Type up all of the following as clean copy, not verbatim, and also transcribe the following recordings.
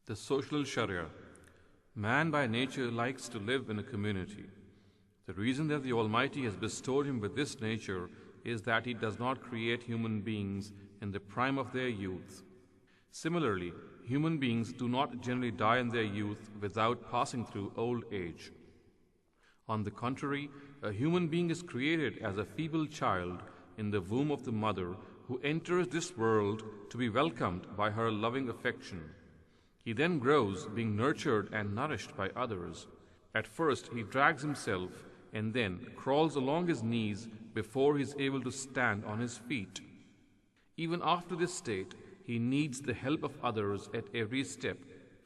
The social Shariah. Man by nature likes to live in a community. The reason that the Almighty has bestowed him with this nature is that he does not create human beings in the prime of their youth. Similarly, human beings do not generally die in their youth without passing through old age. On the contrary, a human being is created as a feeble child in the womb of the mother who enters this world to be welcomed by her loving affection. He then grows, being nurtured and nourished by others. At first, he drags himself and then crawls along his knees before he is able to stand on his feet. Even after this state, he needs the help of others at every step.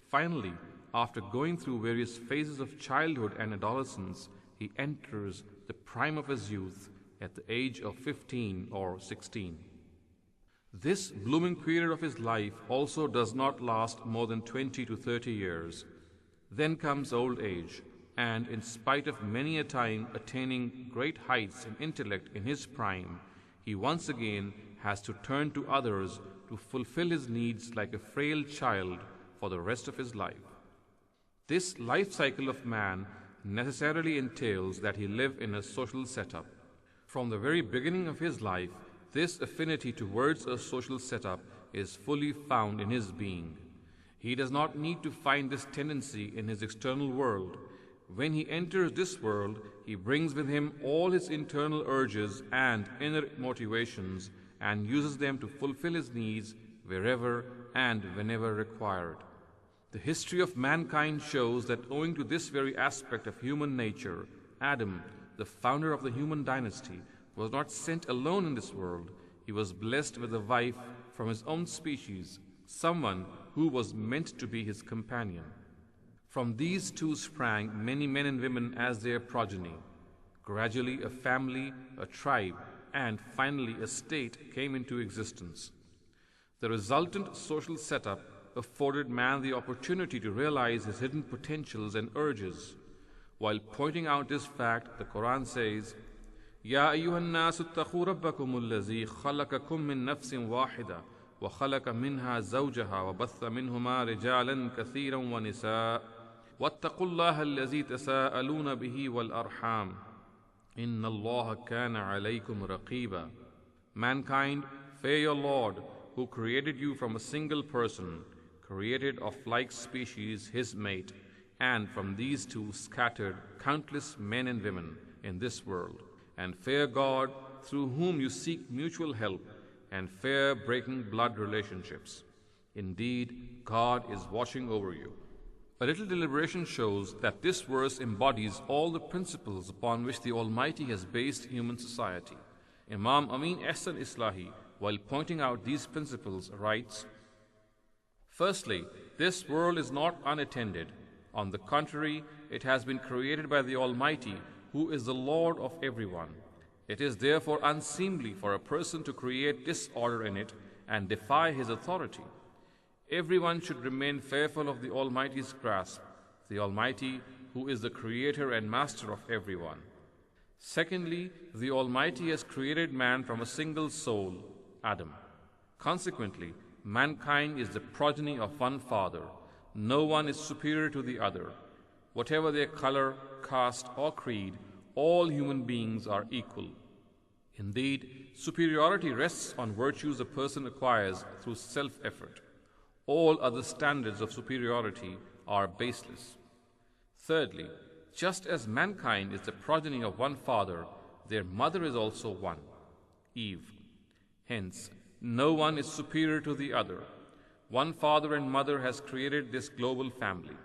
Finally, after going through various phases of childhood and adolescence, he enters the prime of his youth at the age of 15 or 16. This blooming period of his life also does not last more than 20 to 30 years. Then comes old age, and in spite of many a time attaining great heights in intellect in his prime, he once again has to turn to others to fulfill his needs like a frail child for the rest of his life. This life cycle of man necessarily entails that he live in a social setup. From the very beginning of his life, this affinity towards a social setup is fully found in his being. He does not need to find this tendency in his external world. When he enters this world, he brings with him all his internal urges and inner motivations and uses them to fulfill his needs wherever and whenever required. The history of mankind shows that owing to this very aspect of human nature, Adam, the founder of the human dynasty, was not sent alone in this world. He was blessed with a wife from his own species, someone who was meant to be his companion. From these two sprang many men and women as their progeny. Gradually a family, a tribe, and finally a state came into existence. The resultant social setup afforded man the opportunity to realize his hidden potentials and urges. While pointing out this fact, the Quran says, يا أيها الناس اتقوا ربكم الذي خلقكم من نفس واحدة وخلق منها زوجها وبث منهما رجالا كثيرا ونساء واتقوا الله الذي تساءلون به والأرحام إن الله كان عليكم رقيبا. Mankind, fear your Lord, who created you from a single person, created of like species his mate, and from these two scattered countless men and women in this world. And fear God, through whom you seek mutual help, and fear breaking blood relationships. Indeed, God is watching over you. A little deliberation shows that this verse embodies all the principles upon which the Almighty has based human society. Imam Amin Ehsan Islahi, while pointing out these principles, writes, Firstly, this world is not unattended. On the contrary, it has been created by the Almighty, who is the Lord of everyone. It is therefore unseemly for a person to create disorder in it and defy his authority. Everyone should remain fearful of the Almighty's grasp, the Almighty who is the creator and master of everyone. Secondly, the Almighty has created man from a single soul, Adam. Consequently, mankind is the progeny of one father. No one is superior to the other. Whatever their color, caste, or creed, all human beings are equal. Indeed, superiority rests on virtues a person acquires through self-effort. All other standards of superiority are baseless. Thirdly, just as mankind is the progeny of one father, their mother is also one, Eve. Hence, no one is superior to the other. One father and mother has created this global family.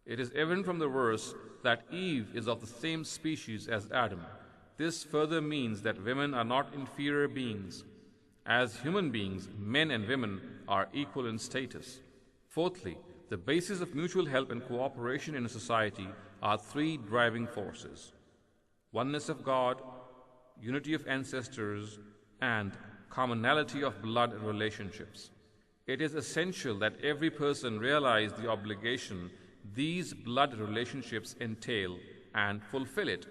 It is evident from the verse that Eve is of the same species as Adam. This further means that women are not inferior beings. As human beings, men and women are equal in status. Fourthly, the basis of mutual help and cooperation in a society are three driving forces: oneness of God, unity of ancestors, and commonality of blood relationships. It is essential that every person realize the obligation these blood relationships entail and fulfill it.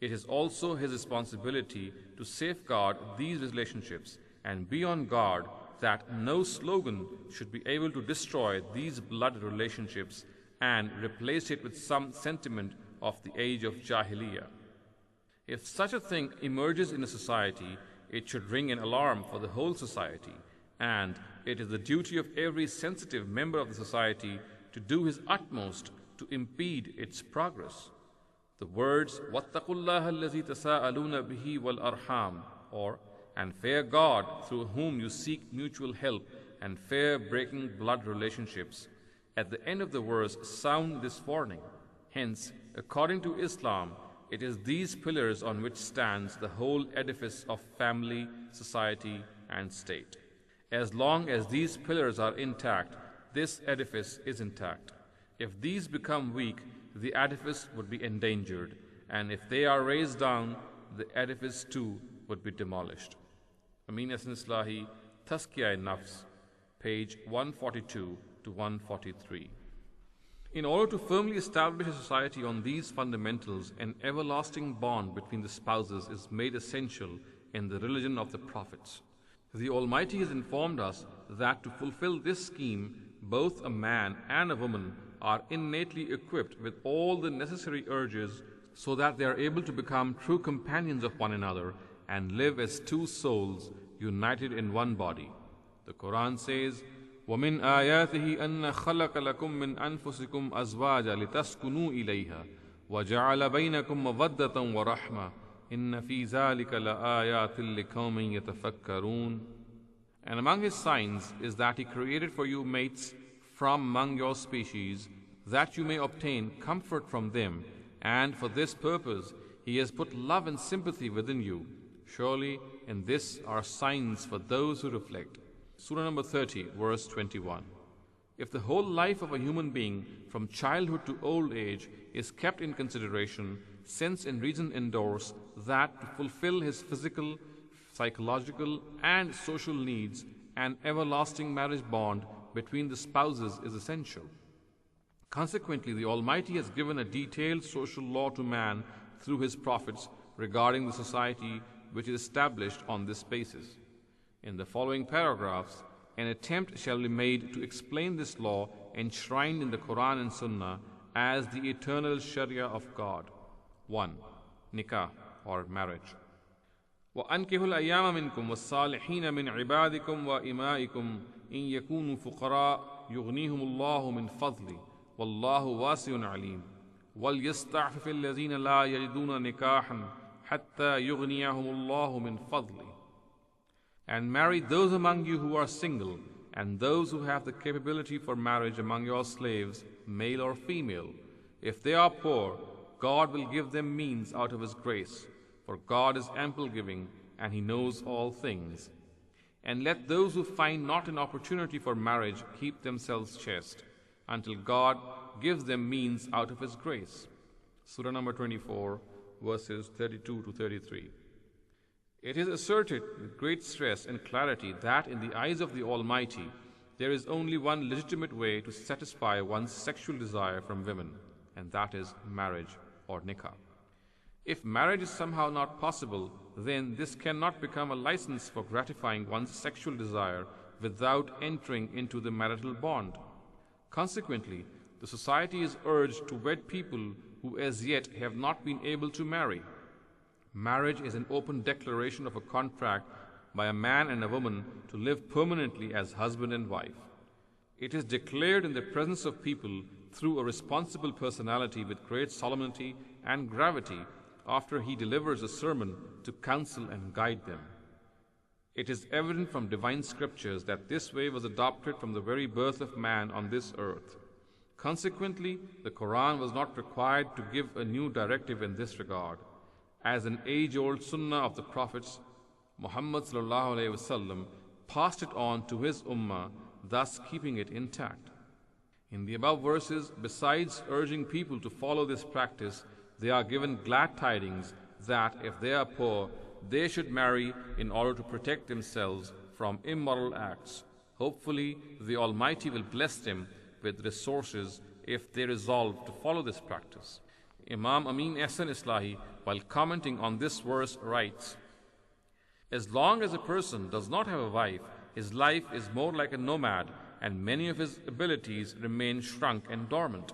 It is also his responsibility to safeguard these relationships and be on guard that no slogan should be able to destroy these blood relationships and replace it with some sentiment of the age of Jahiliyyah. If such a thing emerges in a society, it should ring an alarm for the whole society, and it is the duty of every sensitive member of the society to do his utmost to impede its progress. The words وَاتَّقُوا اللَّهَ الَّذِي تَسَاءَلُونَ بِهِ وَالْأَرْحَامِ, or and fear God through whom you seek mutual help and fear breaking blood relationships, at the end of the verse sound this warning. Hence, according to Islam, it is these pillars on which stands the whole edifice of family, society, and state. As long as these pillars are intact, this edifice is intact. If these become weak, the edifice would be endangered, and if they are raised down, the edifice too would be demolished. Amin Hasan Islahi, Tazkiyah-e-Nafs, page 142 to 143. In order to firmly establish a society on these fundamentals, an everlasting bond between the spouses is made essential in the religion of the prophets. The Almighty has informed us that to fulfill this scheme, both a man and a woman are innately equipped with all the necessary urges so that they are able to become true companions of one another and live as two souls united in one body. The Quran says, وَمِنْ آيَاتِهِ أَنَّ خَلَقَ لَكُم مِّنْ أَنفُسِكُمْ أَزْوَاجًا لِتَسْكُنُوا إِلَيْهَا وَجَعَلَ بَيْنَكُم مَّوَدَّةً وَرَحْمَةً إِنَّ فِي ذَلِكَ لَآيَاتٍ لِقَوْمٍ يَتَفَكَّرُونَ. And among His signs is that He created for you mates from among your species, that you may obtain comfort from them, and for this purpose He has put love and sympathy within you. Surely in this are signs for those who reflect. Surah number 30, verse 21. If the whole life of a human being from childhood to old age is kept in consideration, sense and reason endorse that to fulfill his physical, psychological, and social needs, an everlasting marriage bond between the spouses is essential. Consequently, the Almighty has given a detailed social law to man through His prophets regarding the society which is established on this basis. In the following paragraphs, an attempt shall be made to explain this law enshrined in the Quran and Sunnah as the eternal Shariah of God. 1. Nikah, or marriage. وَأَنْكِحُوا الْأَيَّامَ مِنْكُمْ وَالصَّالِحِينَ مِنْ عِبَادِكُمْ وَإِمَائِكُمْ إِنْ يَكُونُوا فُقَرَاءَ يُغْنِيهُمُ اللَّهُ مِنْ فَضْلِهِ وَاللَّهُ وَاسِعٌ عَلِيمٌ وَلْيَسْتَعْفِفِ الَّذِينَ لَا يَجِدُونَ نِكَاحًا حَتَّى يُغْنِيَهُمُ اللَّهُ مِنْ فَضْلِهِ. And marry those among you who are single, and those who have the capability for marriage among your slaves, male or female. If they are poor, God will give them means out of His grace, for God is ample giving, and He knows all things. And let those who find not an opportunity for marriage keep themselves chaste, until God gives them means out of His grace. Surah number 24, verses 32 to 33. It is asserted with great stress and clarity that in the eyes of the Almighty, there is only one legitimate way to satisfy one's sexual desire from women, and that is marriage or nikah. If marriage is somehow not possible, then this cannot become a license for gratifying one's sexual desire without entering into the marital bond. Consequently, the society is urged to wed people who as yet have not been able to marry. Marriage is an open declaration of a contract by a man and a woman to live permanently as husband and wife. It is declared in the presence of people through a responsible personality with great solemnity and gravity after he delivers a sermon to counsel and guide them. It is evident from divine scriptures that this way was adopted from the very birth of man on this earth. Consequently, the Quran was not required to give a new directive in this regard. As an age-old sunnah of the prophets, Muhammad ﷺ passed it on to his ummah, thus keeping it intact. In the above verses, besides urging people to follow this practice, they are given glad tidings that if they are poor, they should marry in order to protect themselves from immoral acts. Hopefully, the Almighty will bless them with resources if they resolve to follow this practice. Imam Amin Hasan Islahi, while commenting on this verse, writes, as long as a person does not have a wife, his life is more like a nomad, and many of his abilities remain shrunk and dormant.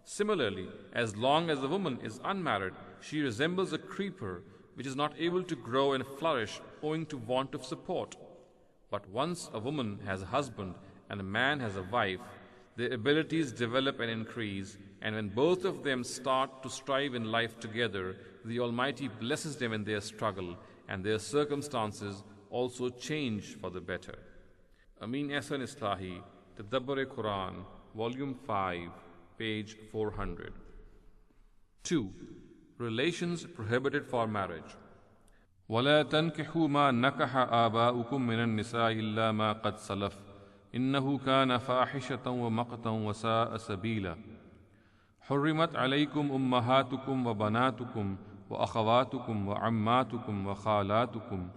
Similarly, as long as a woman is unmarried, she resembles a creeper which is not able to grow and flourish owing to want of support. But once a woman has a husband and a man has a wife, their abilities develop and increase, and when both of them start to strive in life together, the Almighty blesses them in their struggle, and their circumstances also change for the better. Amin Ehsan Islahi, Tadabbur-e-Quran, Volume 5, page 400. 2. Relations prohibited for marriage. وَلَا تَنْكِحُوا مَا نَكَحَ آبَاؤُكُم مِّنَ النِّسَاءِ إِلَّا مَا قَدْ سَلَفَ إِنَّهُ كَانَ فَاحِشَةً وَمَقْتًا وَسَاءَ سَبِيلًا حُرِّمَتْ عَلَيْكُمْ أُمَّهَاتُكُمْ وَبَنَاتُكُمْ وَأَخَوَاتُكُمْ وَعَمَّاتُكُمْ وَخَالَاتُكُمْ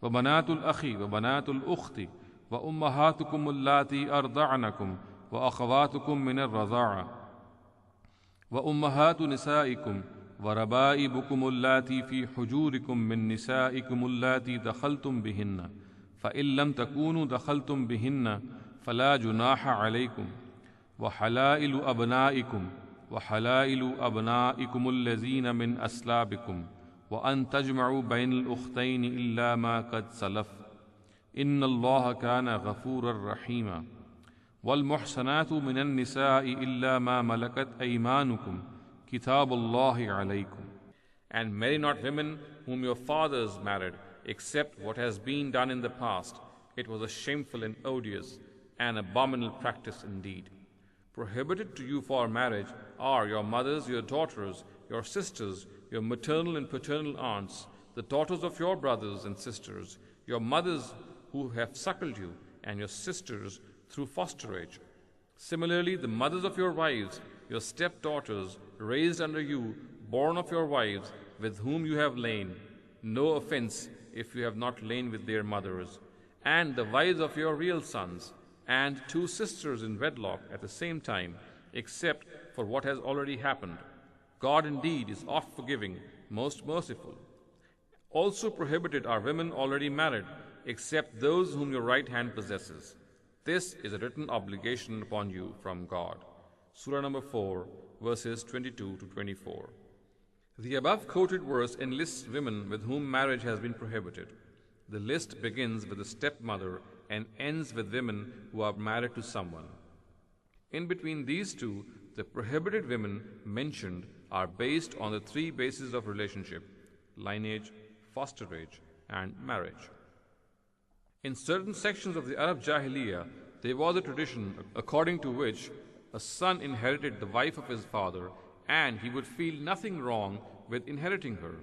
وَبَنَاتُ الْأَخِ وَبَنَاتُ الْأُخْتِ وَأُمَّهَاتُكُمُ اللَّاتِي أَرْضَعْنَكُمْ وَأَخَوَاتُكُمْ مِنَ الرَّضَاعَةِ وَأُمَّهَاتُ نِسَائِكُمْ وربائبكم اللاتي في حجوركم من نسائكم اللاتي دخلتم بهن فإن لم تكونوا دخلتم بهن فلا جناح عليكم وحلائل أبنائكم الذين من أسلابكم وأن تجمعوا بين الأختين إلا ما قد سلف إن الله كان غفورا رحيما والمحسنات من النساء إلا ما ملكت أيمانكم Kitab Allahi alaykum. And marry not women whom your fathers married, except what has been done in the past. It was a shameful and odious and abominable practice indeed. Prohibited to you for marriage are your mothers, your daughters, your sisters, your maternal and paternal aunts, the daughters of your brothers and sisters, your mothers who have suckled you, and your sisters through fosterage. Similarly, the mothers of your wives, your stepdaughters, raised under you, born of your wives, with whom you have lain, no offense if you have not lain with their mothers, and the wives of your real sons, and 2 sisters in wedlock at the same time, except for what has already happened. God indeed is oft forgiving, most merciful. Also prohibited are women already married, except those whom your right hand possesses. This is a written obligation upon you from God. Surah number 4, verses 22 to 24. The above quoted verse enlists women with whom marriage has been prohibited. The list begins with the stepmother and ends with women who are married to someone. In between these two, the prohibited women mentioned are based on the 3 bases of relationship: lineage, fosterage, and marriage. In certain sections of the Arab Jahiliyyah, there was a tradition according to which a son inherited the wife of his father, and he would feel nothing wrong with inheriting her.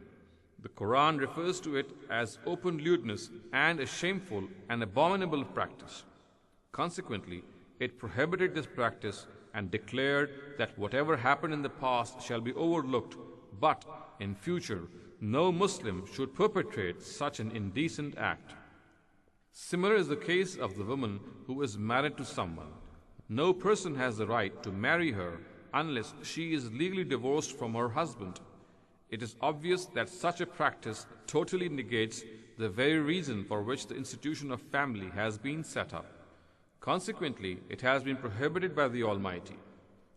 The Quran refers to it as open lewdness and a shameful and abominable practice. Consequently, it prohibited this practice and declared that whatever happened in the past shall be overlooked, but in future no Muslim should perpetrate such an indecent act. Similar is the case of the woman who is married to someone. No person has the right to marry her unless she is legally divorced from her husband. It is obvious that such a practice totally negates the very reason for which the institution of family has been set up. Consequently, it has been prohibited by the Almighty.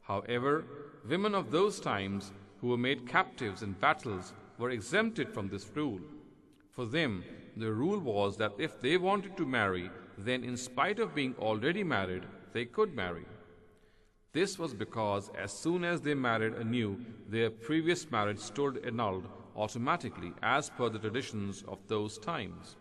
However, women of those times who were made captives in battles were exempted from this rule. For them, the rule was that if they wanted to marry, then in spite of being already married, they could marry. This was because as soon as they married anew, their previous marriage stood annulled automatically as per the traditions of those times.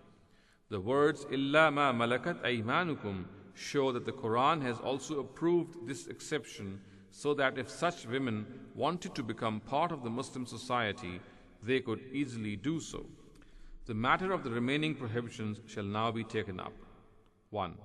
The words "Illa ma malakat aymanukum" show that the Quran has also approved this exception, so that if such women wanted to become part of the Muslim society, they could easily do so. The matter of the remaining prohibitions shall now be taken up. 1.